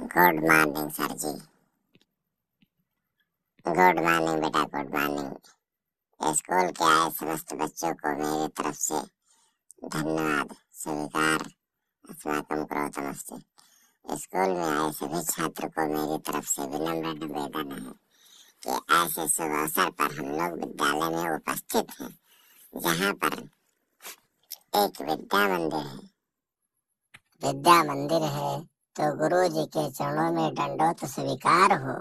Good morning sir जी। Good morning बेटा, good morning. School के आए समस्त बच्चों को मेरी तरफ से धन्यवाद स्वीकार अस्माकं करोतमस्ति। स्कूल में आए सभी छात्र को मेरी तरफ से विनम्र निवेदन है कि ऐसे शुभ अवसर पर हम लोग विद्यालय में उपस्थित हैं, जहाँ पर एक विद्या मंदिर है तो गुरु जी के चरणों में दंडोत स्वीकार हो।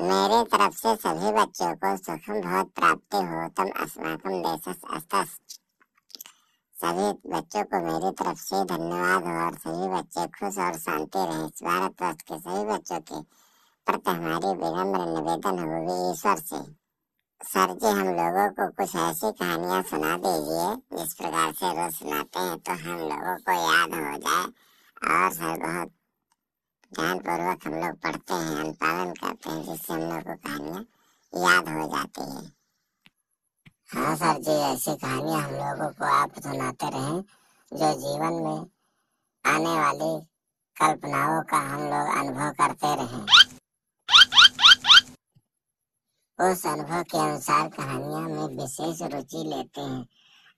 मेरे तरफ से सभी बच्चों को सुखम भवत प्राप्ति हो तम अस्माकं देशस् अस्तस्। सभी बच्चों को मेरी तरफ से धन्यवाद हो और सभी बच्चे खुश और शांति रहे। इस भारतवर्ष के सभी बच्चों के प्रति हमारी विनम्र निवेदन है, वो भी ईश्वर से। सर जी, हम लोगों को कुछ ऐसी कहानियां सुना दीजिए जिस प्रकार से रोज सुनाते हैं तो हम लोगों को याद हो जाए, और सर बहुत ध्यान पूर्वक हम लोग पढ़ते हैं, अनुपालन करते हैं, जिससे हम लोग को कहानियां याद हो जाती है। हाँ सर जी, ऐसी कहानियां हम लोगों को आप सुनाते रहें जो जीवन में आने वाली कल्पनाओं का हम लोग अनुभव करते रहें। उस अनुभव के अनुसार कहानियां में विशेष रुचि लेते हैं,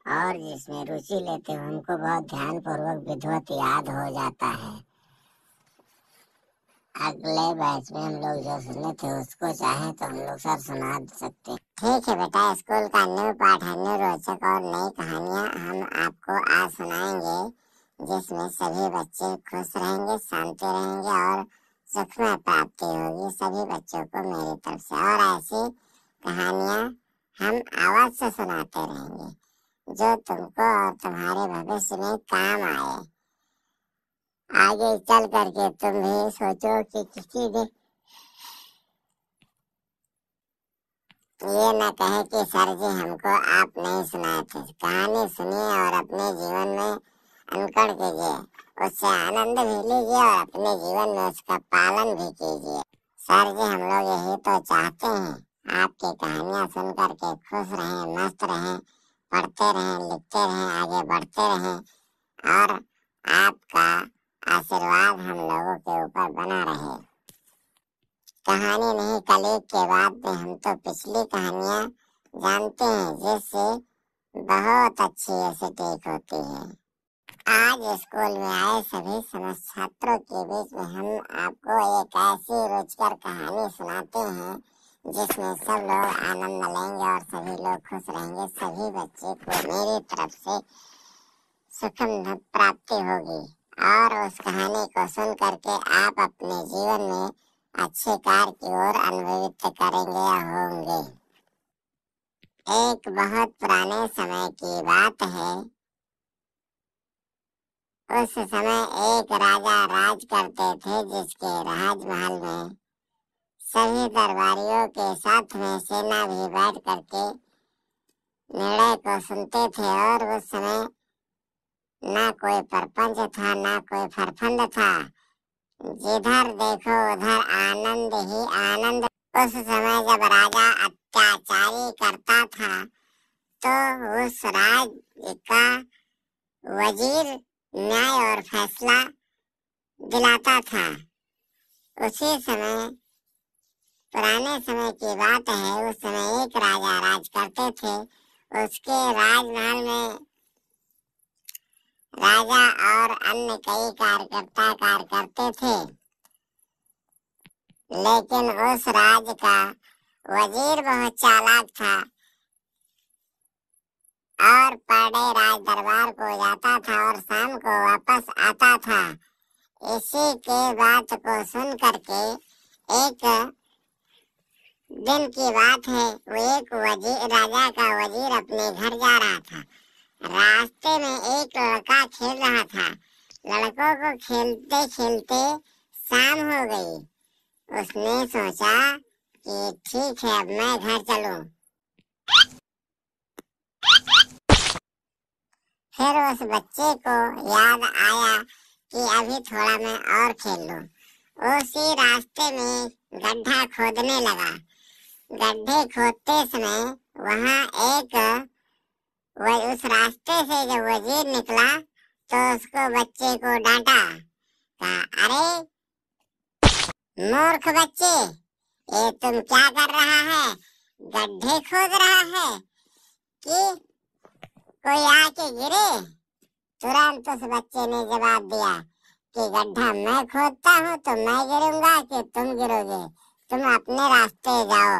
और जिसमें रुचि लेते हैं उनको बहुत ध्यान पूर्वक विधिवत याद हो जाता है। अगले बैच में हम लोग जो सुने थे उसको चाहे तो हम लोग सर सुना सकते हैं। ठीक है बेटा, स्कूल का न्यू पाठ है, न्यू रोचक और नई कहानियां हम आपको आज सुनाएंगे, जिसमें सभी बच्चे खुश रहेंगे, शांति रहेंगे और सुखमय प्राप्ति होगी सभी बच्चों को मेरी तरफ से। और ऐसी कहानियां हम आवाज से सुनाते रहेंगे जो तुमको और तुम्हारे भविष्य में काम आए। आगे चल करके तुम भी सोचो कि किसी ने ये न कहे कि सर जी हमको आप नहीं सुनाए थे। कहानी सुनिए और अपने जीवन में अनुकरण कीजिए, उससे आनंद भी लीजिए और अपने जीवन में उसका पालन भी कीजिए। सर जी, हम लोग यही तो चाहते हैं, आपकी कहानियां सुन करके खुश रहें, मस्त रहें, पढ़ते रहें, लिखते रहें, आगे बढ़ते रहें, और आपका आशीर्वाद हम लोगों के ऊपर बना रहे। कहानी नहीं, कल एक के बाद में हम तो पिछली कहानियां जानते हैं, जिससे बहुत अच्छी ऐसे टेक होती है। आज स्कूल में आए सभी समस्त छात्रों के बीच में हम आपको एक ऐसी रुचिकर कहानी सुनाते हैं जिसमें सब लोग आनंद लेंगे और सभी लोग खुश रहेंगे। सभी बच्चे को मेरी तरफ से सुखम प्राप्ति होगी, और उस कहानी को सुन करके आप अपने जीवन में अच्छे कार्य की ओर अन्वित करेंगे या होंगे। एक बहुत पुराने समय की बात है। उस समय एक राजा राज करते थे, जिसके राजमहल में सभी दरबारियों के साथ में सेना भी बैठ करके निर्णय को सुनते थे। और उस समय ना कोई परपंच था, ना कोई फरफंद था, जिधर देखो उधर आनंद ही आनंद। उस समय जब राजा अत्याचारी करता था तो उस राज्य का वजीर न्याय और फैसला दिलाता था। उसी समय, पुराने समय की बात है, उस समय एक राजा राज करते थे। उसके राजमहल में राजा और अन्य कई कार्यकर्ता कार्य करते थे, लेकिन उस राज्य का वजीर बहुत चालाक था और पर डे राज दरबार को जाता था और शाम को वापस आता था। इसी के बात को सुन करके एक दिन की बात है, वो एक राजा का वजीर अपने घर जा रहा था। रास्ते में एक लड़का खेल रहा था। लड़कों को खेलते खेलते शाम हो गई। उसने सोचा कि ठीक है, अब मैं घर चलूं। फिर उस बच्चे को याद आया कि अभी थोड़ा मैं और खेल लूं। उसी रास्ते में गड्ढा खोदने लगा। गड्ढे खोदते समय वहां उस रास्ते से जब वजीर निकला तो उसको बच्चे को डांटा, कहा, अरे मूर्ख बच्चे, ये तुम क्या कर रहा है? गड्ढे खोद रहा है कि कोई आके गिरे? तुरंत उस बच्चे ने जवाब दिया कि गड्ढा मैं खोदता हूँ तो मैं गिरूंगा कि तुम गिरोगे? तुम अपने रास्ते जाओ।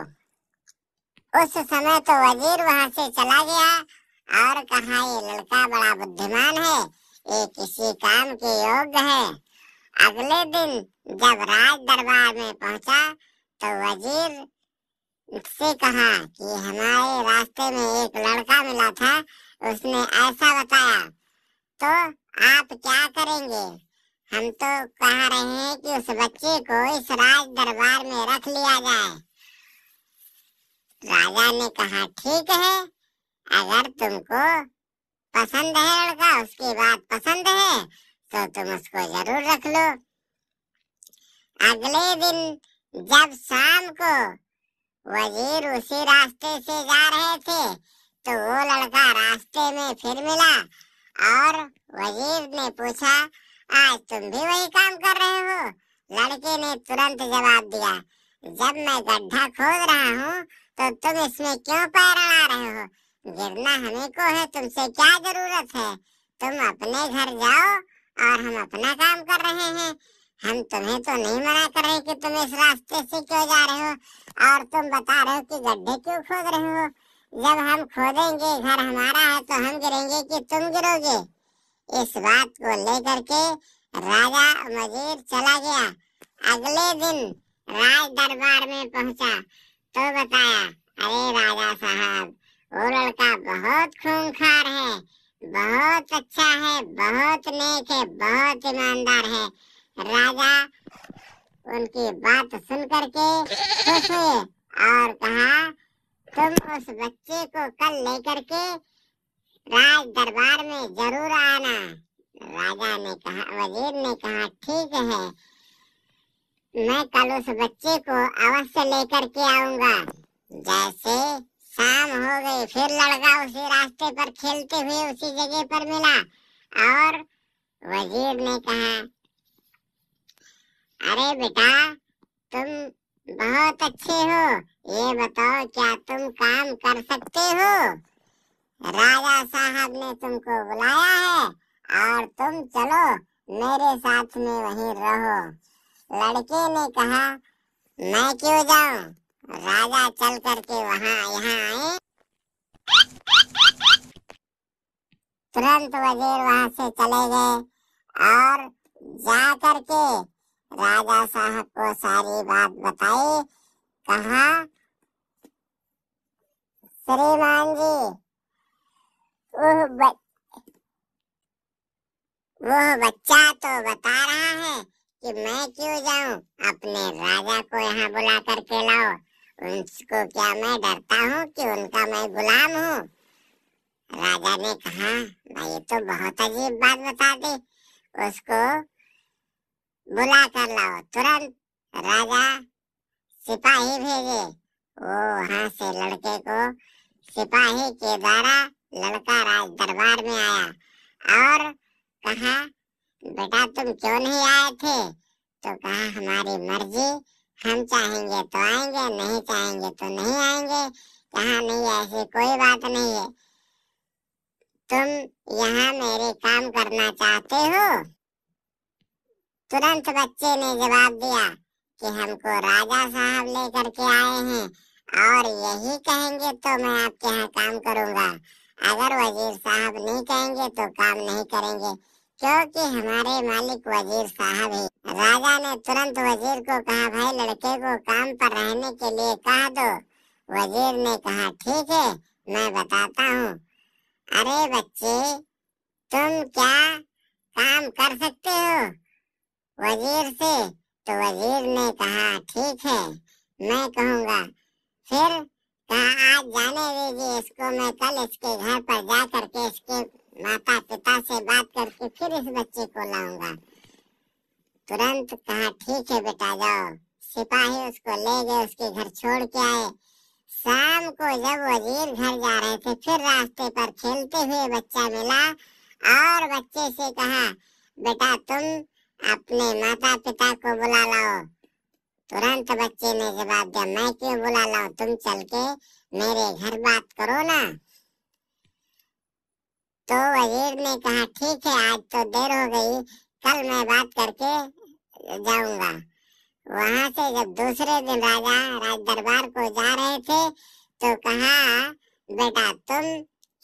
उस समय तो वजीर वहां से चला गया और कहा, ये लड़का बड़ा बुद्धिमान है, ये किसी काम के योग्य है। अगले दिन जब राज दरबार में पहुंचा तो वजीर से कहा कि हमारे रास्ते में एक लड़का मिला था, उसने ऐसा बताया, तो आप क्या करेंगे? हम तो कह रहे हैं कि उस बच्चे को इस राज दरबार में रख लिया जाए। राजा ने कहा, ठीक है, अगर तुमको पसंद है लड़का, उसकी बात पसंद है, तो तुम उसको जरूर रख लो। अगले दिन जब शाम को वजीर उसी रास्ते से जा रहे थे तो वो लड़का रास्ते में फिर मिला और वजीर ने पूछा, आज तुम भी वही काम कर रहे हो? लड़के ने तुरंत जवाब दिया, जब मैं गड्ढा खोद रहा हूँ तो तुम इसमें क्यों पैर अड़ा रहे हो? गिरना हमें को है, तुमसे क्या जरूरत है? तुम अपने घर जाओ और हम अपना काम कर रहे हैं। हम तुम्हें तो नहीं मना कर रहे कि तुम इस रास्ते से क्यों जा रहे हो, और तुम बता रहे हो कि गड्ढे क्यों खोद रहे हो? जब हम खोदेंगे, घर हमारा है, तो हम गिरेंगे कि तुम गिरोगे? इस बात को लेकर के राजा वजीर चला गया। अगले दिन राज दरबार में पहुंचा तो बताया, अरे राजा साहब, वो लड़का बहुत खूंखार है, बहुत अच्छा है, बहुत नेक है, बहुत ईमानदार है। राजा उनकी बात सुन करके खुश हुए और कहा, तुम उस बच्चे को कल लेकर के राज दरबार में जरूर आना। राजा ने कहा, वजीर ने कहा, ठीक है, मैं कल उस बच्चे को अवश्य लेकर के आऊंगा। जैसे शाम हो गई, फिर लड़का उसी रास्ते पर खेलते हुए उसी जगह पर मिला और वजीर ने कहा, अरे बेटा, तुम बहुत अच्छे हो, ये बताओ क्या तुम काम कर सकते हो? राजा साहब ने तुमको बुलाया है और तुम चलो मेरे साथ में वहीं रहो। लड़के ने कहा, मैं क्यों जाऊं? राजा चल करके यहाँ आए। तुरंत वजीर वहां से चले गए और जा करके राजा साहब को सारी बात बताई। कहा, श्रीमान जी, वह बच्चा तो बता रहा है कि मैं क्यों जाऊं, अपने राजा को यहाँ बुला करके लाओ। उसको क्या मैं डरता हूँ कि उनका मैं गुलाम हूँ? राजा ने कहा, भाई तो बहुत अजीब बात बता दी, उसको बुला कर लाओ। तुरंत राजा सिपाही भेजे। वो वहां से लड़के को सिपाही के द्वारा लड़का राज दरबार में आया और कहा, बेटा तुम क्यों नहीं आए थे? तो कहा, हमारी मर्जी, हम चाहेंगे तो आएंगे, नहीं चाहेंगे तो नहीं आएंगे। कहा, नहीं, ऐसी कोई बात नहीं है, तुम यहाँ मेरे काम करना चाहते हो? तुरंत बच्चे ने जवाब दिया कि हमको राजा साहब लेकर के आए हैं और यही कहेंगे तो मैं आपके यहाँ काम करूँगा। अगर वजीर साहब नहीं कहेंगे तो काम नहीं करेंगे, क्योंकि हमारे मालिक वजीर साहब है। राजा ने तुरंत वजीर को कहा, भाई लड़के को काम पर रहने के लिए कह दो। वजीर ने कहा, ठीक है, मैं बताता हूँ। अरे बच्चे, तुम क्या काम कर सकते हो वजीर से? तो वजीर ने कहा, ठीक है, मैं कहूँगा। फिर कहा, आज जाने दीजिए इसको, मैं कल इसके घर पर जा करके इसके माता पिता से बात करके फिर इस बच्चे को लाऊंगा। तुरंत कहा, ठीक है बेटा, जाओ। सिपाही उसको ले गए, उसके घर छोड़ के आए। शाम को जब वजीर घर जा रहे थे, फिर रास्ते पर खेलते हुए बच्चा मिला और बच्चे से कहा, बेटा तुम अपने माता पिता को बुला लाओ। तुरंत बच्चे ने जवाब दिया, मैं क्यों बुला लाऊं, तुम चल के मेरे घर बात करो ना। तो वजीर ने कहा, ठीक है, आज तो देर हो गई, कल मैं बात करके जाऊंगा। वहां से जब दूसरे दिन राजा राज दरबार को जा रहे थे तो कहा, बेटा तुम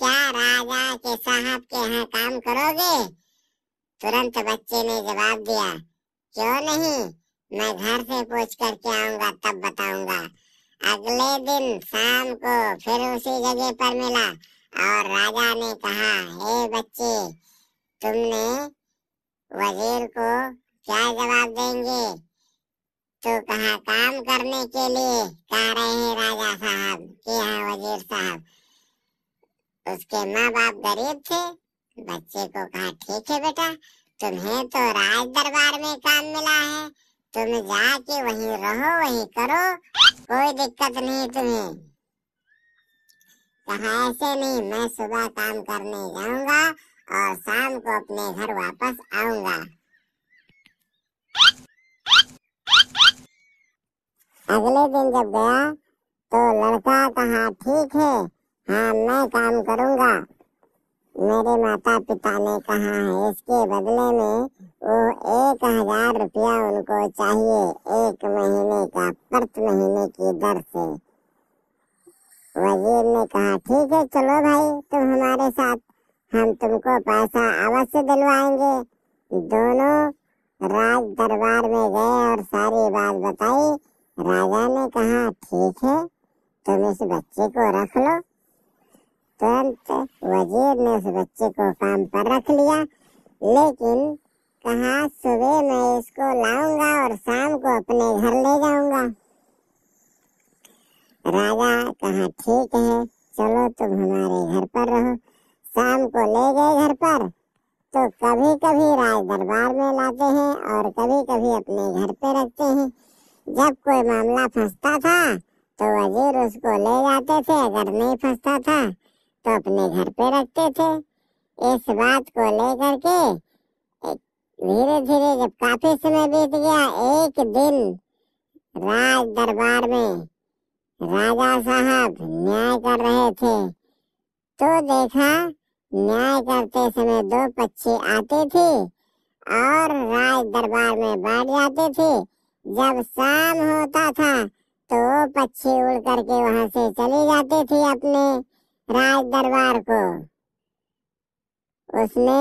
क्या राजा के साहब के यहाँ काम करोगे? तुरंत बच्चे ने जवाब दिया, क्यों नहीं, मैं घर से पूछ करके आऊंगा तब बताऊंगा। अगले दिन शाम को फिर उसी जगह पर मिला और राजा ने कहा, हे बच्चे, तुमने वजीर को क्या जवाब देंगे? तो कहा, काम करने के लिए कह रहे हैं राजा साहब कि हाँ वजीर साहब। उसके माँ बाप गरीब थे। बच्चे को कहा, ठीक है बेटा, तुम्हें तो राज दरबार में काम मिला है, तुम जाके वहीं रहो, वहीं करो, कोई दिक्कत नहीं तुम्हें। कहा, ऐसे नहीं, मैं सुबह काम करने जाऊंगा और शाम को अपने घर वापस आऊंगा। अगले दिन जब गया तो लड़का कहा, ठीक है, हाँ मैं काम करूंगा। मेरे माता पिता ने कहा है इसके बदले में वो 1000 रुपया उनको चाहिए, 1 महीने का, प्रति महीने की दर से। वजीर ने कहा, ठीक है, चलो भाई तुम हमारे साथ, हम तुमको पैसा अवश्य दिलवाएंगे। दोनों राज दरबार में गए और सारी बात बताई। राजा ने कहा, ठीक है, तुम इस बच्चे को रख लो। तुरंत वजीर ने उस बच्चे को काम पर रख लिया, लेकिन कहा, सुबह मैं इसको लाऊंगा और शाम को अपने घर ले जाऊंगा। राजा कहा, ठीक है, चलो तुम हमारे घर पर रहो। शाम को ले गए घर पर, तो कभी कभी राज दरबार में लाते हैं और कभी कभी अपने घर पे रखते हैं। जब कोई मामला फंसता था तो वजीर उसको ले जाते थे, अगर नहीं फंसता था तो अपने घर पे रखते थे। इस बात को लेकर के धीरे धीरे जब काफी समय बीत गया, एक दिन राज दरबार में राजा साहब न्याय कर रहे थे तो देखा, न्याय करते समय 2 पक्षी आते थे और राज दरबार में बैठ जाते थे। जब शाम होता था तो वो पक्षी उड़ करके वहां से चली जाती थी अपने राज दरबार को। उसने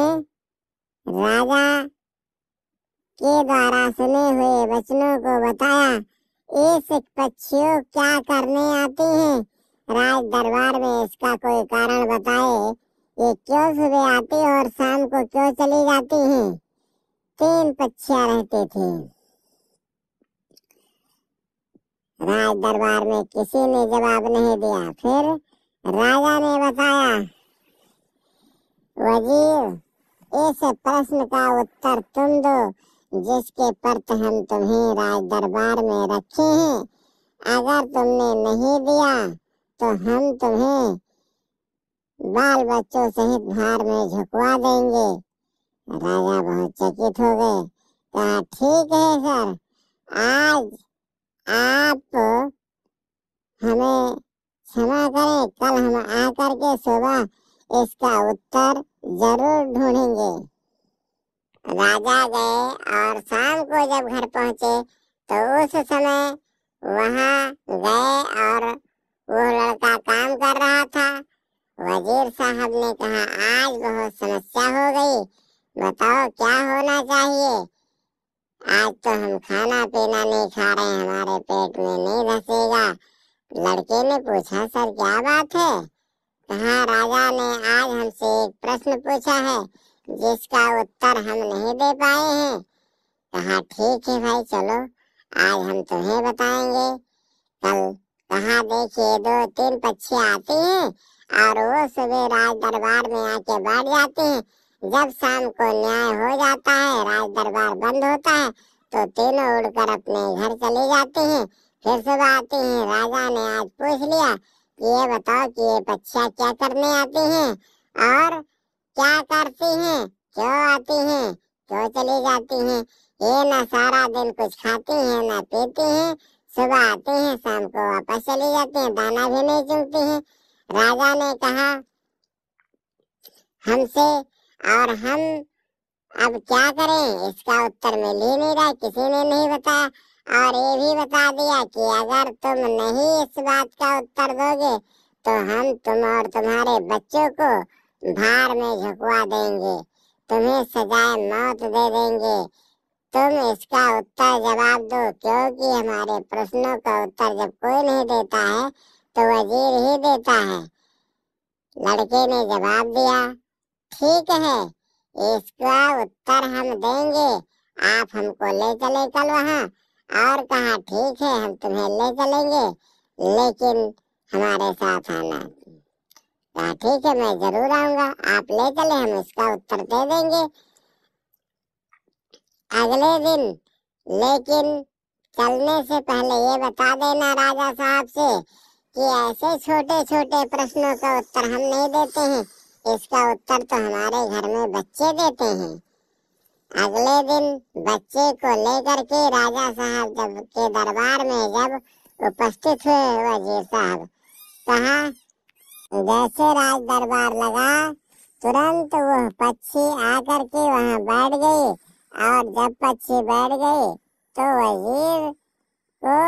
राजा के द्वारा सुने हुए वचनों को बताया, इस पक्षियों क्या करने आती हैं राज दरबार में, इसका कोई कारण बताए, ये क्यों सुबह आती और शाम को क्यों चली जाती हैं। 3 पक्षियां रहते थे। राज दरबार में किसी ने जवाब नहीं दिया। फिर राजा ने बताया, वजीर, इस प्रश्न का उत्तर तुम दो जिसके प्रति हम तुम्हें राज दरबार में रखे हैं। अगर तुमने नहीं दिया तो हम तुम्हें बाल बच्चों सहित भार में झुकवा देंगे। राजा बहुत चकित हो गए। कहा, ठीक है सर, आज आप हमें क्षमा करें, कल हम आकर के सुबह इसका उत्तर जरूर ढूंढेंगे। राजा गए और शाम को जब घर पहुंचे तो उस समय वहां गए और वो लड़का काम कर रहा था। वजीर साहब ने कहा, आज बहुत समस्या हो गई, बताओ क्या होना चाहिए। आज तो हम खाना पीना नहीं खा रहे, हमारे पेट में नहीं धसेगा। लड़के ने पूछा, सर क्या बात है। कहा, राजा ने आज हमसे एक प्रश्न पूछा है जिसका उत्तर हम नहीं दे पाए हैं। कहा, ठीक है भाई, चलो आज हम तुम्हें बताएंगे। कल कहा, देखिए 2-3 पक्षी आती हैं और वो सुबह राज दरबार में आके बैठ जाती हैं। जब शाम को न्याय हो जाता है, राज दरबार बंद होता है, तो तीनों उड़कर अपने घर चली जाती हैं। फिर सुबह आती हैं। राजा ने आज पूछ लिया कि ये बताओ कि ये पक्षियाँ क्या करने आती हैं और क्या करती हैं, क्यों आती हैं, क्यों चली जाती हैं। ये ना सारा दिन कुछ खाती हैं ना पीती हैं, सुबह आती हैं शाम को वापस चली जाती हैं, दाना भी नहीं चुगती हैं। राजा ने कहा हमसे, और हम अब क्या करें, इसका उत्तर मिल ही नहीं रहा, किसी ने नहीं बताया। और ये भी बता दिया कि अगर तुम नहीं इस बात का उत्तर दोगे तो हम तुम और तुम्हारे बच्चों को भार में झुकवा देंगे, तुम्हें सजाए मौत दे देंगे। तुम इसका उत्तर जवाब दो, क्योंकि हमारे प्रश्नों का उत्तर जब कोई नहीं देता है तो वजीर ही देता है। लड़के ने जवाब दिया, ठीक है, इसका उत्तर हम देंगे, आप हमको ले चले कल वहाँ। और कहा ठीक है, हम तुम्हें ले चलेंगे, लेकिन हमारे साथ आना। कहा ठीक है, मैं जरूर आऊंगा, आप ले चले, हम इसका उत्तर दे देंगे अगले दिन। लेकिन चलने से पहले ये बता देना राजा साहब से कि ऐसे छोटे छोटे प्रश्नों का उत्तर हम नहीं देते हैं, इसका उत्तर तो हमारे घर में बच्चे देते हैं। अगले दिन बच्चे को लेकर के राजा साहब जब के दरबार में जब उपस्थित हुए वजीर साहब, कहा जैसे राज दरबार लगा तुरंत वह पक्षी आकर के वहाँ बैठ गई। और जब पक्षी बैठ गई तो वजीर को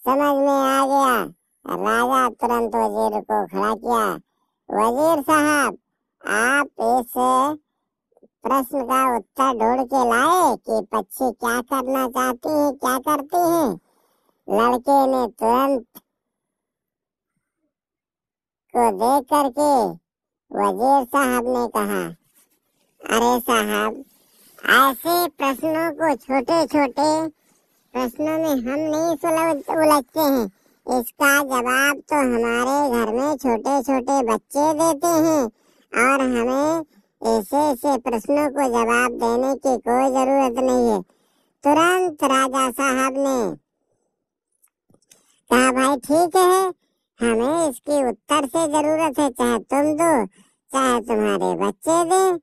समझ में आ गया। राजा तुरंत वजीर को खड़ा किया, वजीर साहब, आप इस प्रश्न का उत्तर ढूंढ के लाए कि पक्षी क्या करना चाहती है, क्या करती है। लड़के ने तुरंत को देख करके वजीर साहब ने कहा, अरे साहब, ऐसे प्रश्नों को छोटे छोटे प्रश्नों में हम नहीं उलझते हैं, इसका जवाब तो हमारे घर में छोटे छोटे बच्चे देते हैं और हमें ऐसे प्रश्नों को जवाब देने की कोई जरूरत नहीं है। तुरंत राजा साहब ने कहा, भाई ठीक है, हमें इसकी उत्तर से जरूरत है, चाहे तुम दो चाहे तुम्हारे बच्चे दें।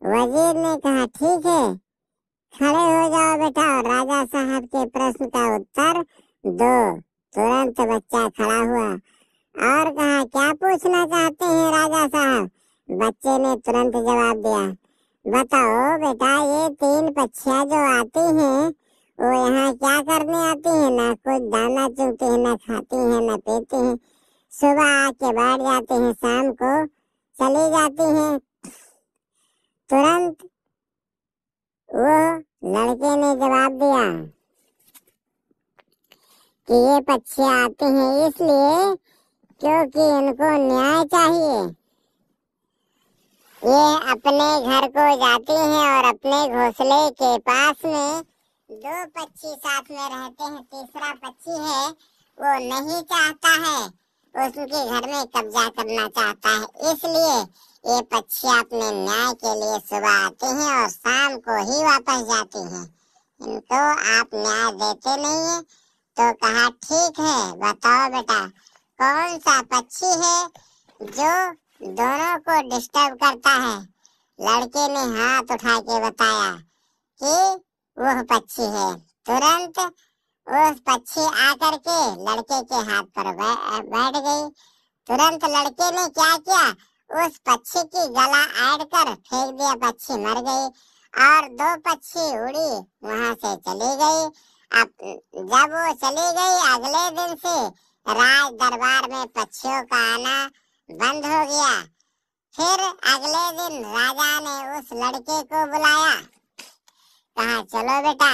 वजीर ने कहा ठीक है, खड़े हो जाओ बेटा और राजा साहब के प्रश्न का उत्तर दो। तुरंत बच्चा खड़ा हुआ और कहा, क्या पूछना चाहते हैं राजा साहब। बच्चे ने तुरंत जवाब दिया, बताओ बेटा, ये 3 पक्षियाँ जो आती हैं वो यहाँ क्या करने आती हैं, ना कुछ दाना चुगती है, ना खाती हैं, ना पीती हैं, सुबह आके बैठ जाती हैं, शाम को चली जाती हैं। तुरंत वो लड़के ने जवाब दिया कि ये पक्षियाँ आती हैं इसलिए क्योंकि इनको न्याय चाहिए। ये अपने घर को जाती हैं और अपने घोंसले के पास में 2 पक्षी साथ में रहते हैं, तीसरा पक्षी है वो नहीं चाहता है, उसके घर में कब्जा करना चाहता है, इसलिए ये पक्षियाँ अपने न्याय के लिए सुबह आती हैं और शाम को ही वापस जाती हैं। इनको आप न्याय देते नहीं है। तो कहा ठीक है, बताओ बेटा, कौन सा पक्षी है जो दोनों को डिस्टर्ब करता है। लड़के ने हाथ उठा के बताया कि वह पक्षी है। तुरंत उस पक्षी आकर के लड़के के हाथ पर बैठ गई। तुरंत लड़के ने क्या किया, उस पक्षी की गला ऐड कर फेंक दिया, पक्षी मर गई और 2 पक्षी उड़ी वहां से चली गई। अब जब वो चली गई, अगले दिन से राज दरबार में पक्षियों का आना बंद हो गया। फिर अगले दिन राजा ने उस लड़के को बुलाया, कहा चलो बेटा,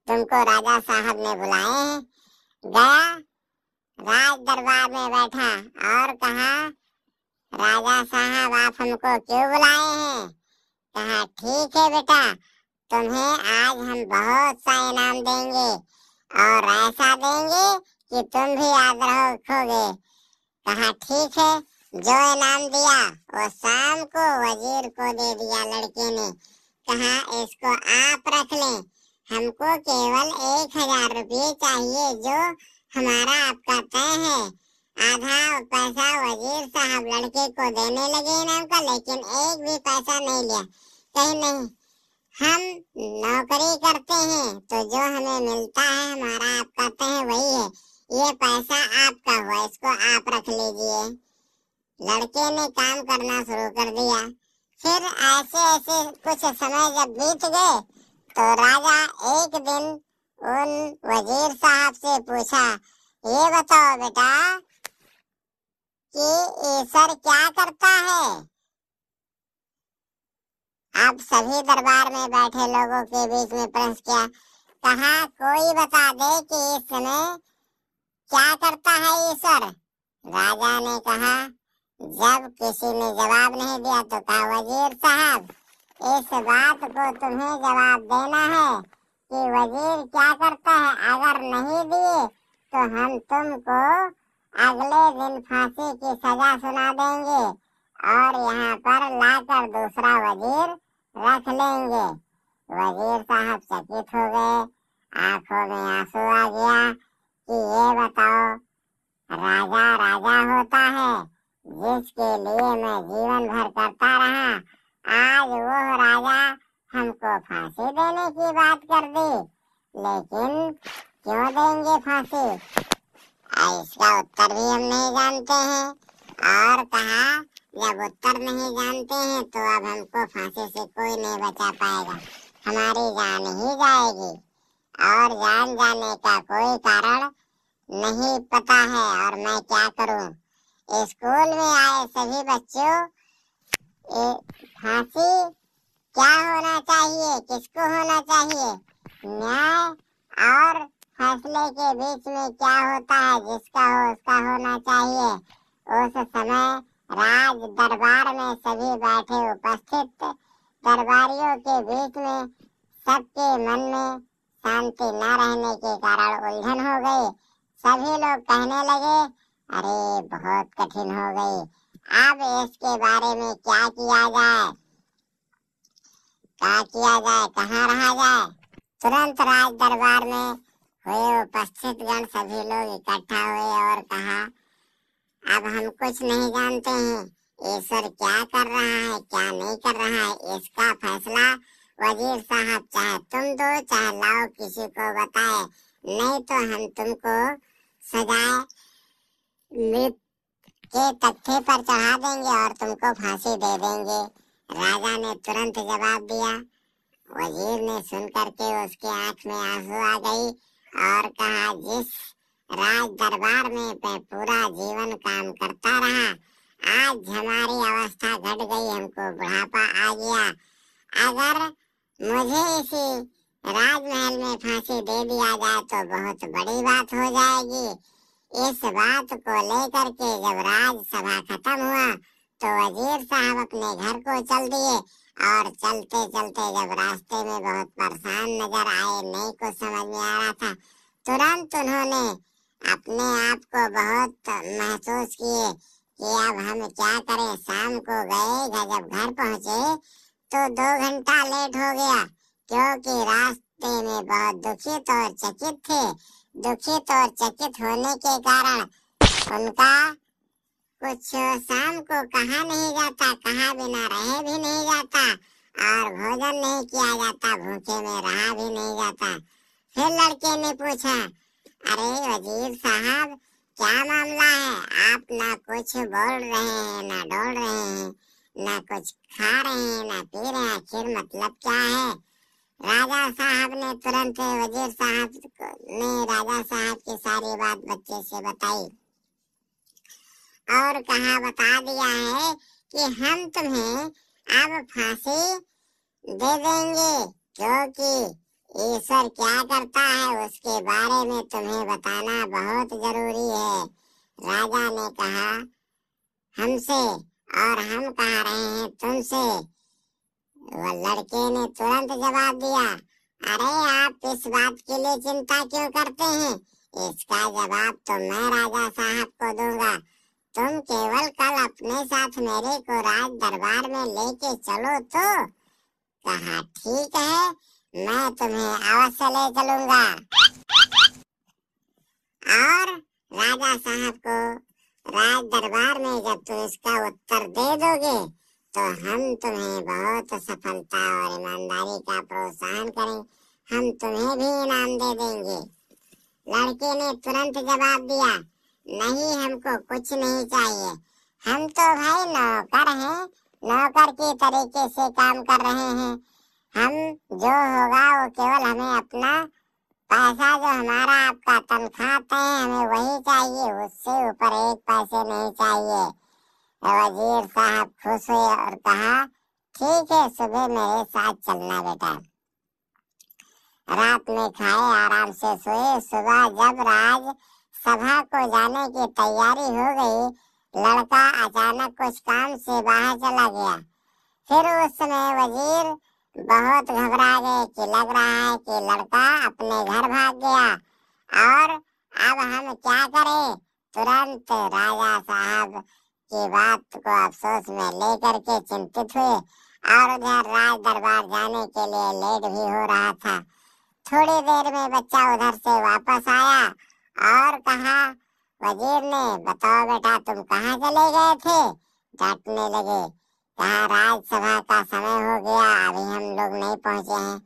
तुमको राजा साहब ने बुलाए हैं। गया, राज दरबार में बैठा और कहा, राजा साहब आप हमको क्यों बुलाए हैं। कहा ठीक है बेटा, तुम्हें आज हम बहुत सा इनाम देंगे और ऐसा देंगे कि तुम भी याद रखोगे। कहा ठीक है, जो इनाम दिया वो शाम को वजीर को दे दिया। लड़के ने कहा इसको आप रख लें, हमको केवल 1000 रुपये चाहिए जो हमारा आपका तय है। आधा पैसा वजीर साहब लड़के को देने लगे इनाम का, लेकिन एक भी पैसा नहीं लिया। कहीं नहीं, हम नौकरी करते हैं तो जो हमें मिलता है हमारा आप कहते हैं वही है, ये पैसा आपका हुआ, इसको आप रख लीजिए। लड़के ने काम करना शुरू कर दिया। फिर ऐसे ऐसे कुछ समय जब बीत गए तो राजा एक दिन उन वजीर साहब से पूछा, ये बताओ बेटा कि ईश्वर क्या करता है। अब सभी दरबार में बैठे लोगों के बीच में प्रश्न किया। कहा कोई बता दे कि इस समय क्या करता है ईश्वर। राजा ने कहा, जब किसी ने जवाब नहीं दिया तो कहा, वजीर साहब इस बात को तुम्हें जवाब देना है कि वजीर क्या करता है। अगर नहीं दिए तो हम तुमको अगले दिन फांसी की सजा सुना देंगे और यहाँ पर लाकर दूसरा वजीर रख लेंगे। वजीर साहब चकित हो गए, आंखों में आंसू आ गया कि ये बताओ, राजा राजा होता है जिसके लिए मैं जीवन भर करता रहा, आज वो राजा हमको फांसी देने की बात कर दी। लेकिन क्यों देंगे फांसी, इसका उत्तर भी हम नहीं जानते हैं। और कहा, जब उत्तर नहीं जानते हैं तो अब हमको फांसी से कोई नहीं बचा पाएगा, हमारी जान ही जाएगी और जान जाने का कोई कारण नहीं पता है और मैं क्या करूं। स्कूल में आए सभी बच्चों, फांसी क्या होना चाहिए, किसको होना चाहिए। न्याय और फैसले के बीच में क्या होता है, जिसका हो उसका होना चाहिए। उस समय राज दरबार में सभी बैठे उपस्थित दरबारियों के बीच में सबके मन में शांति न रहने के कारण उलझन हो गई। सभी लोग कहने लगे, अरे बहुत कठिन हो गई, अब इसके बारे में क्या किया जाए, कहाँ रहा जाए। तुरंत राज दरबार में हुए उपस्थित गण सभी लोग इकट्ठा हुए और कहा, अब हम कुछ नहीं जानते हैं, ईश्वर क्या कर रहा है क्या नहीं कर रहा है, इसका फैसला वजीर साहब चाहे तुम दो चाहे लाओ किसी को बताए, नहीं तो हम तुमको सजाए मृत के तख्ते पर चढ़ा देंगे और तुमको फांसी दे देंगे। राजा ने तुरंत जवाब दिया। वजीर ने सुन करके उसके आंख में आंसू आ गई और कहा, जिस राज दरबार में मैं पूरा जीवन काम करता रहा, आज हमारी अवस्था घट गई, हमको बुढ़ापा आ गया। अगर मुझे इसी राजमहल में फांसी दे दिया जाए तो बहुत बड़ी बात हो जाएगी। इस बात को लेकर के जब राजसभा खत्म हुआ तो वजीर साहब अपने घर को चल दिए और चलते चलते जब रास्ते में बहुत परेशान नजर आए, नहीं कुछ समझ में आ रहा था, तुरंत उन्होंने अपने आप को बहुत महसूस किए कि अब हम क्या करें। शाम को गए, जब घर पहुंचे तो 2 घंटा लेट हो गया क्योंकि रास्ते में बहुत दुखित और चकित थे। दुखित और चकित होने के कारण उनका कुछ शाम को कहा नहीं जाता, कहा बिना रहे भी नहीं जाता और भोजन नहीं किया जाता, भूखे में रहा भी नहीं जाता। फिर लड़के ने पूछा, अरे वजीर साहब क्या मामला है, आप ना कुछ बोल रहे हैं ना डोल रहे हैं, ना कुछ खा रहे हैं ना पी रहे हैं, आखिर मतलब क्या है। राजा साहब ने तुरंत वजीर साहब ने राजा साहब की सारी बात बच्चे से बताई और कहा, बता दिया है कि हम तुम्हें अब फांसी दे देंगे क्योंकि ईश्वर क्या करता है उसके बारे में तुम्हें बताना बहुत जरूरी है। राजा ने कहा हमसे और हम कह रहे हैं तुमसे। वह लड़के ने तुरंत जवाब दिया, अरे आप इस बात के लिए चिंता क्यों करते हैं, इसका जवाब तो मैं राजा साहब को दूंगा। तुम केवल कल अपने साथ मेरे को राज दरबार में लेके चलो तो। कहा ठीक है, मैं तुम्हें अवश्य ले चलूंगा। और राजा साहब को राज दरबार में जब तुम इसका उत्तर दे दोगे तो हम तुम्हें बहुत सफलता और ईमानदारी का प्रोत्साहन करें, हम तुम्हें भी इनाम दे देंगे। लड़के ने तुरंत जवाब दिया, नहीं, हमको कुछ नहीं चाहिए, हम तो भाई नौकर हैं, नौकर की तरीके से काम कर रहे हैं। हम जो होगा वो केवल हमें अपना पैसा, जो हमारा आपका तनख्वाह है, हमें वही चाहिए, उससे ऊपर एक पैसे नहीं चाहिए। वजीर साहब खुश हुए और कहा, ठीक है, सुबह मेरे साथ चलना बेटा। रात में खाए, आराम से सोए। सुबह जब राज सभा को जाने की तैयारी हो गई, लड़का अचानक कुछ काम से बाहर चला गया। फिर उस समय वजीर बहुत घबरा गए कि लग रहा है कि लड़का अपने घर भाग गया और अब हम क्या करें। तुरंत राजा साहब की बात को अफसोस में लेकर के चिंतित हुए और उधर राज दरबार जाने के लिए लेट भी हो रहा था। थोड़ी देर में बच्चा उधर से वापस आया और कहा, वजीर ने, बताओ बेटा, तुम कहाँ चले गए थे। डांटने लगे, कहा, राजसभा का समय हो गया, अभी हम लोग नहीं पहुंचे हैं।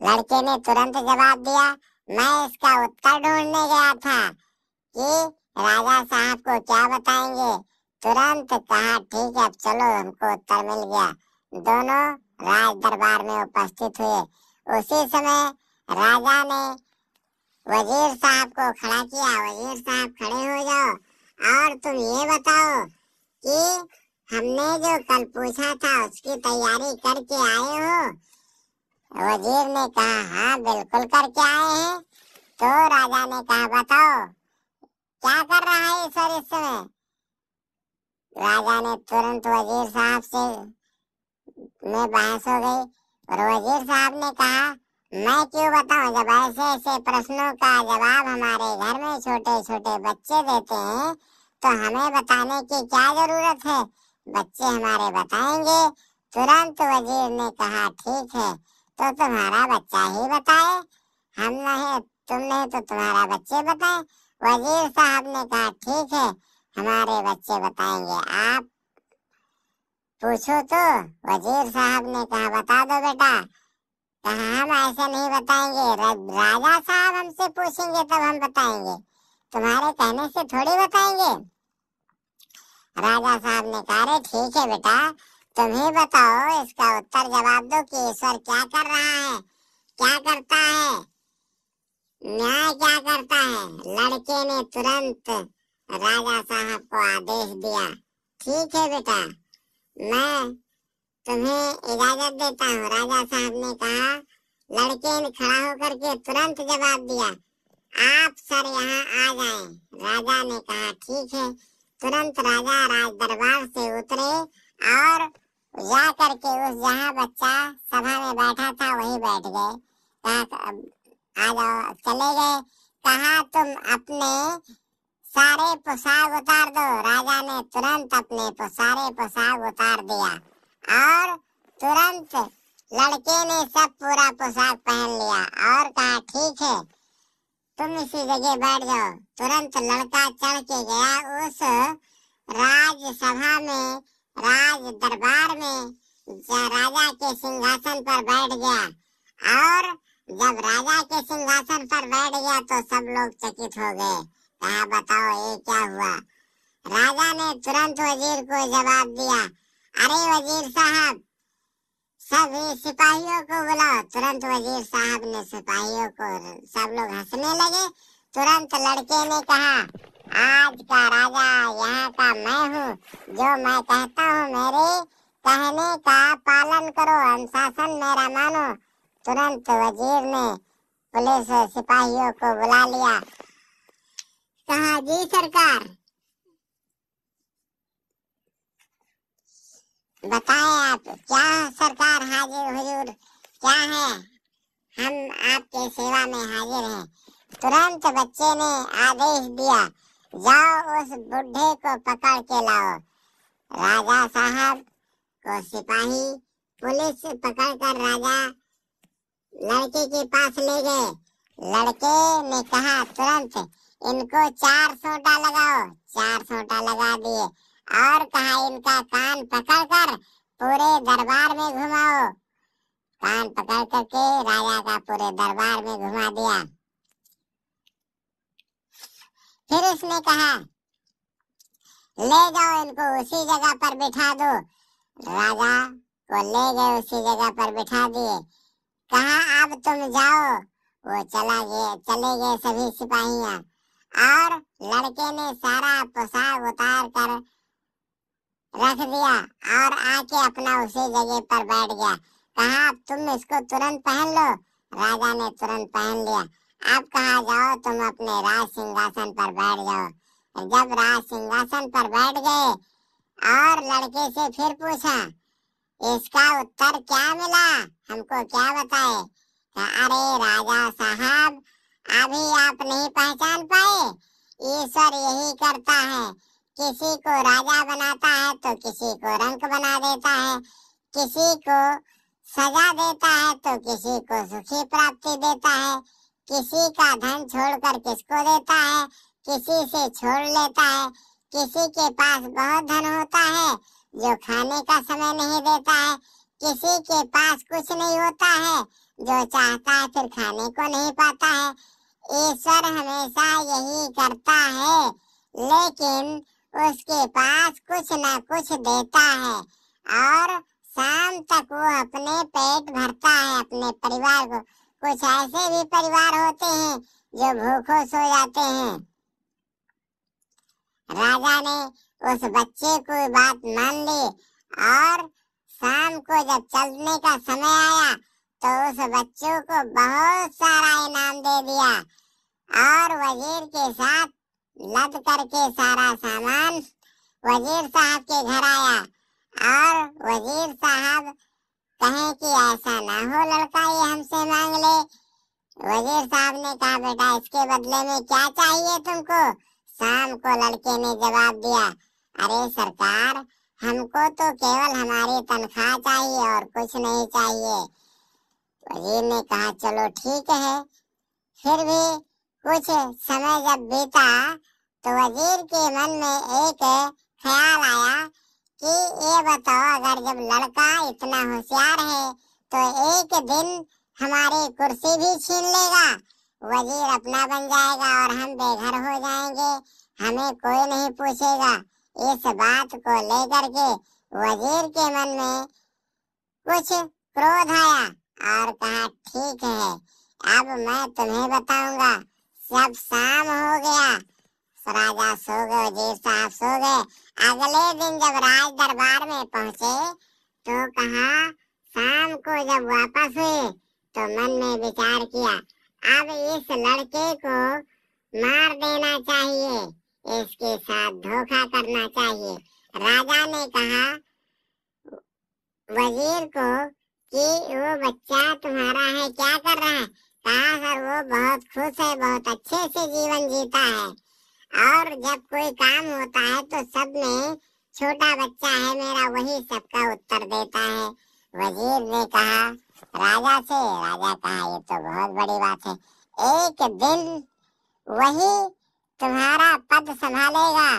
लड़के ने तुरंत जवाब दिया, मैं इसका उत्तर ढूंढने गया था कि राजा साहब को क्या बताएंगे। तुरंत कहा, ठीक है, अब चलो, हमको उत्तर मिल गया। दोनों राज दरबार में उपस्थित हुए। उसी समय राजा ने वजीर साहब को खड़ा किया। वजीर साहब, खड़े हो जाओ और तुम ये बताओ कि हमने जो कल पूछा था उसकी तैयारी करके आए हो। वजीर ने कहा, हाँ, बिल्कुल करके आए हैं। तो राजा ने कहा, बताओ क्या कर रहा है ईश्वर इस समय। राजा ने तुरंत वजीर साहब से में बहस हो गई और वजीर साहब ने कहा, मैं क्यों बताऊं, जब ऐसे ऐसे प्रश्नों का जवाब हमारे घर में छोटे छोटे बच्चे देते हैं तो हमें बताने की क्या जरूरत है, बच्चे हमारे बताएंगे। तुरंत वजीर ने कहा, ठीक है, तो तुम्हारा बच्चा ही बताए, हम नहीं, तुम नहीं तो तुम्हारा बच्चे बताए। वजीर साहब ने कहा, ठीक है, हमारे बच्चे बताएंगे, आप पूछो। तो वजीर साहब ने कहा, बता दो बेटा। कहा, हम ऐसे नहीं बताएंगे, राजा साहब हमसे पूछेंगे तब हम बताएंगे, तुम्हारे कहने से थोड़ी बताएंगे। राजा साहब ने कहा, अरे ठीक है बेटा, तुम ही बताओ, इसका उत्तर जवाब दो कि ईश्वर क्या कर रहा है, क्या करता है, न्याय क्या करता है। लड़के ने तुरंत राजा साहब को आदेश दिया, ठीक है बेटा, मैं तुम्हें इजाजत देता हूँ। राजा साहब ने कहा। लड़के ने खड़ा होकर के तुरंत जवाब दिया, आप सर यहाँ आ जाएं। राजा ने कहा, ठीक है। तुरंत राजा राज दरबार से उतरे और जा करके उस जहाँ बच्चा सभा में बैठा था वही बैठ गए। कहा, आ जाओ, चले गए। कहा, तुम अपने सारे पोशाक उतार दो। राजा ने तुरंत अपने सारे पोशाक उतार दिया और तुरंत लड़के ने सब पूरा पोशाक पहन लिया और कहा, ठीक है, तुम इसी जगह बैठ जाओ। तुरंत लड़का चढ़ के गया उस राजसभा में, राज दरबार में, राजा के सिंहासन पर बैठ गया। और जब राजा के सिंहासन पर बैठ गया तो सब लोग चकित हो गए। कहा, बताओ ये क्या हुआ। राजा ने तुरंत वजीर को जवाब दिया, अरे वजीर साहब, सभी सिपाहियों को बुलाओ। तुरंत वजीर साहब ने सिपाहियों को, सब लोग हंसने लगे। तुरंत लड़के ने कहा, आज का राजा यहाँ का मैं हूँ, जो मैं कहता हूँ मेरे कहने का पालन करो, अनुशासन मेरा मानो। तुरंत वजीर ने पुलिस सिपाहियों को बुला लिया। कहा, जी सरकार, बताएं आप क्या। सरकार, हाजिर हुजूर, क्या है, हम आपके सेवा में हाजिर हैं। तुरंत बच्चे ने आदेश दिया, जाओ उस बुढ़े को पकड़ के लाओ। राजा साहब को सिपाही पुलिस पकड़कर राजा लड़के के पास ले गए। लड़के ने कहा, तुरंत इनको 4 सोटा लगाओ। 4 सोटा लगा दिए और कहा इनका कान पकड़कर पूरे दरबार में घुमाओ। कान पकड़ करके राजा का पूरे दरबार में घुमा दिया। फिर उसने कहा ले जाओ इनको उसी जगह पर बिठा दो। राजा को ले गए, उसी जगह पर बिठा दिए। कहा अब तुम जाओ। वो चले गए सभी सिपाहियां, और लड़के ने सारा पोशाक उतार कर रख दिया और आके अपना उसी जगह पर बैठ गया। कहा अब तुम इसको तुरंत पहन लो। राजा ने तुरंत पहन लिया। अब कहा जाओ तुम अपने राज सिंहासन पर बैठ जाओ। जब राज सिंहासन पर बैठ गए और लड़के से फिर पूछा इसका उत्तर क्या मिला, हमको क्या बताए। अरे राजा साहब अभी आप नहीं पहचान पाए, ईश्वर यही करता है, किसी को राजा बनाता है तो किसी को रंक बना देता है, किसी को सजा देता है तो किसी को सुखी प्राप्ति देता है, किसी का धन छोड़कर किसको देता है, किसी से छोड़ लेता है, किसी के पास बहुत धन होता है जो खाने का समय नहीं देता है, किसी के पास कुछ नहीं होता है, जो चाहता है फिर खाने को नहीं पाता है। ईश्वर हमेशा यही करता है, लेकिन उसके पास कुछ न कुछ देता है और शाम तक वो अपने पेट भरता है अपने परिवार को। कुछ ऐसे भी परिवार होते हैं जो भूखों सो जाते हैं। राजा ने उस बच्चे को बात मान ली और शाम को जब चलने का समय आया तो उस बच्चों को बहुत सारा इनाम दे दिया और वजीर के साथ लद करके सारा सामान वजीर साहब के घर आया और वजीर साहब कहें कि ऐसा ना हो लड़का ये हमसे मांग ले। वजीर साहब ने कहा बेटा इसके बदले में क्या चाहिए तुमको। शाम को लड़के ने जवाब दिया अरे सरकार हमको तो केवल हमारी तनख्वाह चाहिए और कुछ नहीं चाहिए। वजीर ने कहा चलो ठीक है। फिर भी कुछ समय जब बीता तो वजीर के मन में एक ख्याल आया कि ये बताओ अगर जब लड़का इतना होशियार है तो एक दिन हमारी कुर्सी भी छीन लेगा, वजीर अपना बन जाएगा और हम बेघर हो जाएंगे, हमें कोई नहीं पूछेगा। इस बात को लेकर के वजीर के मन में कुछ क्रोध आया और कहा ठीक है अब मैं तुम्हें बताऊंगा। जब शाम हो गया राजा सो गए, वजीर साहब सो गए। अगले दिन जब राज दरबार में पहुंचे तो कहा शाम को जब वापस हुए तो मन में विचार किया अब इस लड़के को मार देना चाहिए, इसके साथ धोखा करना चाहिए। राजा ने कहा वजीर को कि वो बच्चा तुम्हारा है क्या कर रहा है। कहा सर वो बहुत खुश है, बहुत अच्छे से जीवन जीता है और जब कोई काम होता है तो सब में छोटा बच्चा है मेरा वही सबका उत्तर देता है। वजीर ने कहा राजा से, राजा कहा ये तो बहुत बड़ी बात है, एक दिन वही तुम्हारा पद संभालेगा,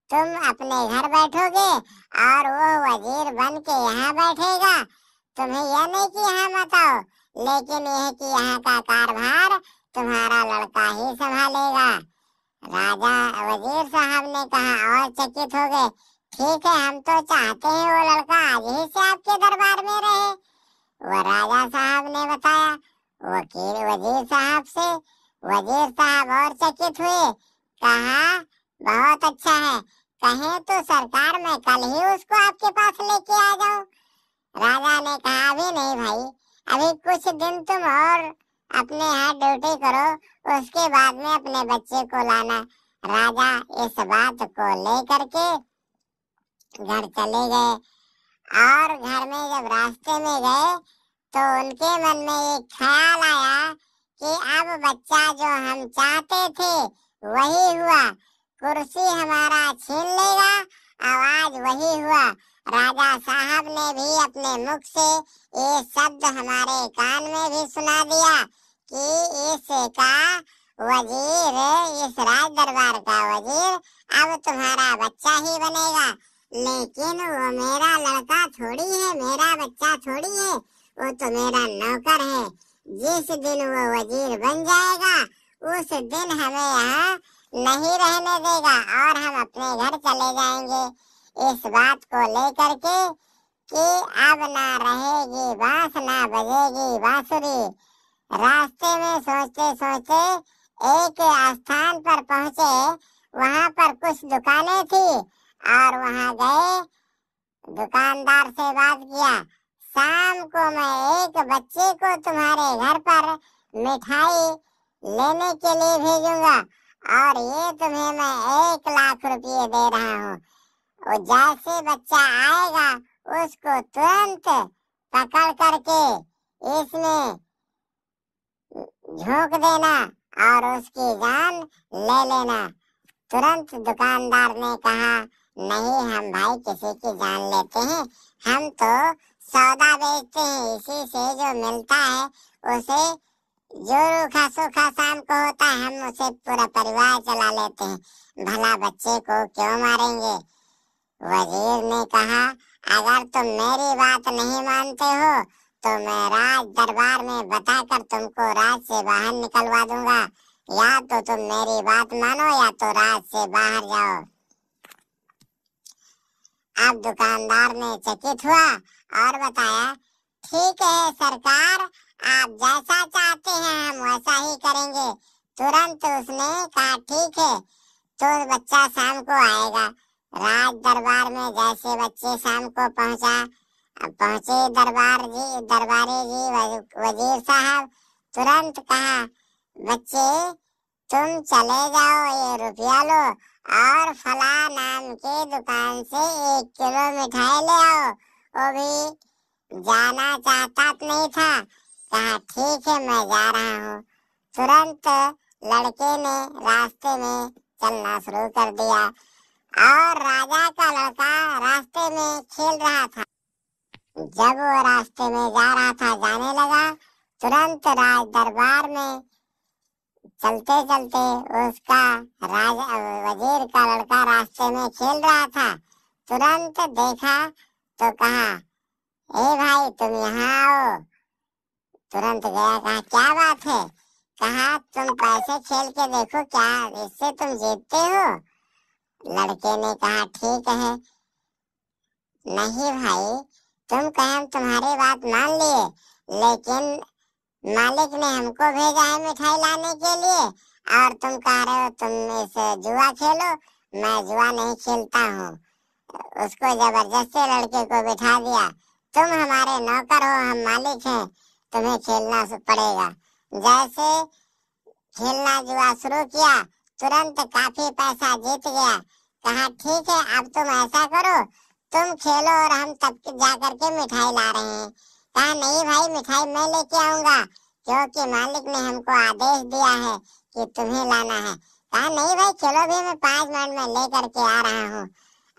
तुम अपने घर बैठोगे और वो वजीर बन के यहाँ बैठेगा। तुम्हें यह नहीं कि यहाँ मत आओ, लेकिन यह कि यहाँ का कारभार तुम्हारा लड़का ही संभालेगा। राजा वजीर साहब ने कहा और चकित हो गए ठीक है हम तो चाहते हैं वो लड़का आज ही से आपके दरबार में रहे। वो राजा साहब ने बताया वकील वजीर साहब से। वजीर साहब और चकित हुए, कहा बहुत अच्छा है, कहें तो सरकार मैं कल ही उसको आपके पास लेके आ जाऊं। राजा ने कहा अभी नहीं भाई, अभी कुछ दिन तुम और अपने यहाँ ड्यूटी करो, उसके बाद में अपने बच्चे को लाना। राजा इस बात को लेकर के घर चले गए और घर में जब रास्ते में गए तो उनके मन में एक ख्याल आया कि अब बच्चा जो हम चाहते थे वही हुआ, कुर्सी हमारा छीन लेगा, आवाज वही हुआ। राजा साहब ने भी अपने मुख से ये शब्द हमारे कान में भी सुना दिया कि इसका वजीर, इस राज दरबार का वजीर अब तुम्हारा बच्चा ही बनेगा लेकिन वो मेरा लड़का थोड़ी है, मेरा बच्चा थोड़ी है, वो तो मेरा नौकर है। जिस दिन वो वजीर बन जाएगा उस दिन हमें यहाँ नहीं रहने देगा और हम अपने घर चले जाएंगे। इस बात को लेकर के कि अब ना रहेगी बांस ना बजेगी बांसुरी। रास्ते में सोचते सोचते एक स्थान पर पहुंचे। वहां पर कुछ दुकानें थी और वहां गए, दुकानदार से बात किया, शाम को मैं एक बच्चे को तुम्हारे घर पर मिठाई लेने के लिए भेजूंगा और ये तुम्हें मैं 1 लाख रुपये दे रहा हूँ। और जैसे बच्चा आएगा उसको तुरंत पकड़ करके इसमें झोंक देना और उसकी जान ले लेना। तुरंत दुकानदार ने कहा, नहीं हम भाई किसी की जान लेते हैं, हम तो सौदा बेचते हैं, इसी से जो मिलता है उसे जो रूखा सूखा शाम को होता है हम उसे पूरा परिवार चला लेते हैं, भला बच्चे को क्यों मारेंगे। वजीर ने कहा, अगर तुम मेरी बात नहीं मानते हो तो मैं राज दरबार में बताकर तुमको राज से बाहर निकलवा दूंगा। या तो तुम मेरी बात मानो या तो राज से बाहर जाओ। अब दुकानदार ने चकित हुआ और बताया, ठीक है सरकार, आप जैसा चाहते हैं हम वैसा ही करेंगे। तुरंत उसने कहा, ठीक है तो बच्चा शाम को आएगा। राज दरबार में जैसे बच्चे शाम को पहुंचे दरबारी जी वजीर साहब तुरंत कहा, बच्चे तुम चले जाओ, ये रुपया लो और फला नाम के दुकान से 1 किलो मिठाई ले आओ। वो भी जाना चाहता नहीं था। कहा, ठीक है मैं जा रहा हूँ। तुरंत लड़के ने रास्ते में चलना शुरू कर दिया और राजा का लड़का रास्ते में खेल रहा था। जब वो रास्ते में जा रहा था, जाने लगा, तुरंत राज दरबार में चलते चलते उसका वजीर का लड़का रास्ते में खेल रहा था। तुरंत देखा तो कहा, ए भाई तुम यहाँ आओ। तुरंत गया, कहा क्या बात है। कहा, तुम पैसे खेल के देखो, क्या इससे तुम जीतते हो। लड़के ने कहा, ठीक है। नहीं भाई, तुम कहे हम तुम्हारी बात मान लिए, लेकिन मालिक ने हमको भेजा है मिठाई लाने के लिए और तुम कह रहे हो तुम इस जुआ खेलो। मैं जुआ नहीं खेलता हूँ। उसको जबरदस्ती लड़के को बिठा दिया। तुम हमारे नौकर हो, हम मालिक हैं, तुम्हें खेलना पड़ेगा। जैसे खेलना जुआ शुरू किया, तुरंत काफी पैसा जीत गया। कहा, ठीक है अब तुम ऐसा करो, तुम खेलो और हम तब जा करके मिठाई ला रहे हैं। कहा, नहीं भाई मिठाई मैं लेके आऊंगा, क्योंकि मालिक ने हमको आदेश दिया है कि तुम्हें लाना है। कहा, नहीं भाई चलो भी, मैं 5 मिनट में ले करके आ रहा हूँ।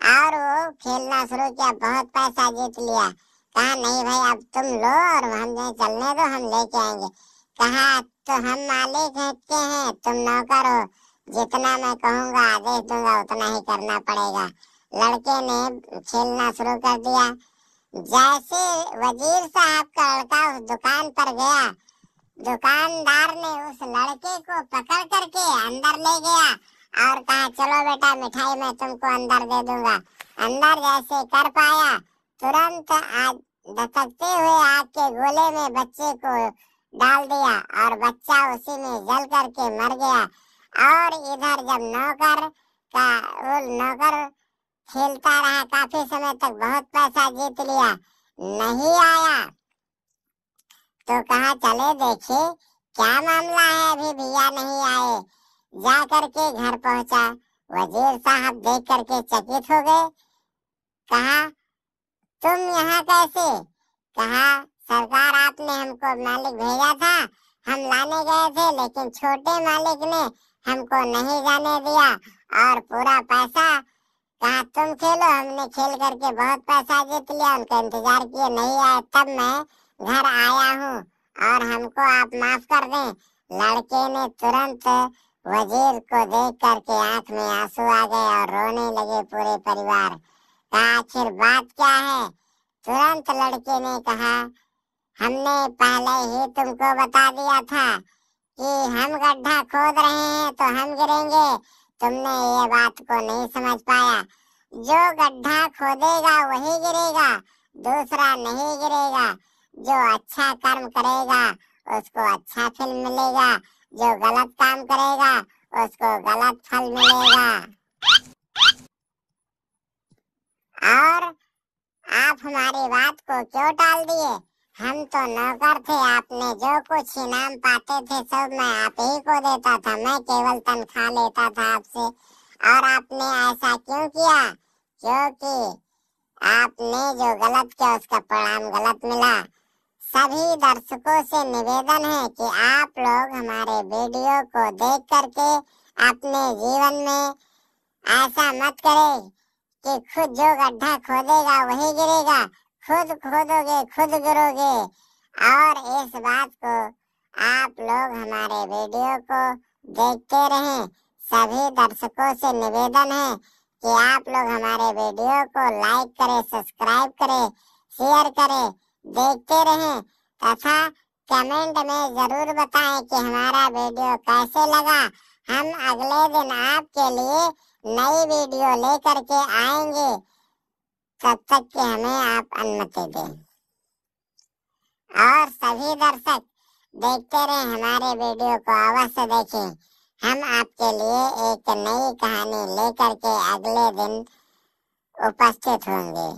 और वो खेलना शुरू किया, बहुत पैसा जीत लिया। कहा, नहीं भाई अब तुम लो और हमें चलने दो, हम लेके आएंगे। कहा, तो हम मालिक के हैं, तुम नौकर हो, जितना मैं कहूँगा आदेश दूंगा उतना ही करना पड़ेगा। लड़के ने खेलना शुरू कर दिया। जैसे वजीर साहब का लड़का उस दुकान पर गया, दुकानदार ने उस लड़के को पकड़ करके अंदर ले गया और कहा, चलो बेटा मिठाई मैं तुमको अंदर दे दूंगा। अंदर जैसे कर पाया, तुरंत धसकते हुए आग के गोले में बच्चे को डाल दिया और बच्चा उसी में जल करके मर गया। और इधर जब नौकर खेलता रहा काफी समय तक, बहुत पैसा जीत लिया, नहीं आया तो कहा, चले देखे क्या मामला है, अभी भैया नहीं आए। जा करके घर पहुंचा। वजीर साहब देख करके चकित हो गए। कहा, तुम यहाँ कैसे। कहा, सरकार आपने हमको मालिक भेजा था, हम लाने गए थे, लेकिन छोटे मालिक ने हमको नहीं जाने दिया और पूरा पैसा। कहा, तुम खेलो, हमने खेल करके बहुत पैसा जीत लिया, उनका इंतजार किए नहीं आए, तब मैं घर आया हूँ और हमको आप माफ कर दें। लड़के ने तुरंत वजीर को देख करके आंख में आंसू आ गए और रोने लगे पूरे परिवार। कहा आखिर बात क्या है। तुरंत लड़के ने कहा हमने पहले ही तुमको बता दिया था कि हम गड्ढा खोद रहे हैं तो हम गिरेंगे, तुमने ये बात को नहीं समझ पाया। जो गड्ढा खोदेगा वही गिरेगा, दूसरा नहीं गिरेगा। जो अच्छा कर्म करेगा उसको अच्छा फल मिलेगा, जो गलत काम करेगा उसको गलत फल मिलेगा। और आप हमारी बात को क्यों टाल दिए? हम तो नौकर थे, आपने जो कुछ इनाम पाते थे सब मैं आप ही को देता था, मैं केवल तनख्वाह लेता था आपसे। और आपने ऐसा क्यों किया? क्योंकि आपने जो गलत किया उसका परिणाम गलत मिला। सभी दर्शकों से निवेदन है कि आप लोग हमारे वीडियो को देख करके अपने जीवन में ऐसा मत करें कि खुद जो गड्ढा खोदेगा वही गिरेगा, खुद खोदोगे खुद गिरोगे। और इस बात को आप लोग हमारे वीडियो को देखते रहें। सभी दर्शकों से निवेदन है कि आप लोग हमारे वीडियो को लाइक करें, सब्सक्राइब करें, शेयर करें, देखते रहें तथा कमेंट में जरूर बताएं कि हमारा वीडियो कैसे लगा। हम अगले दिन आपके लिए नई वीडियो लेकर के आएंगे, तब तक कि हमें आप अनुमति दें। और सभी दर्शक देखते रहें, हमारे वीडियो को अवश्य देखें। हम आपके लिए एक नई कहानी लेकर के अगले दिन उपस्थित होंगे।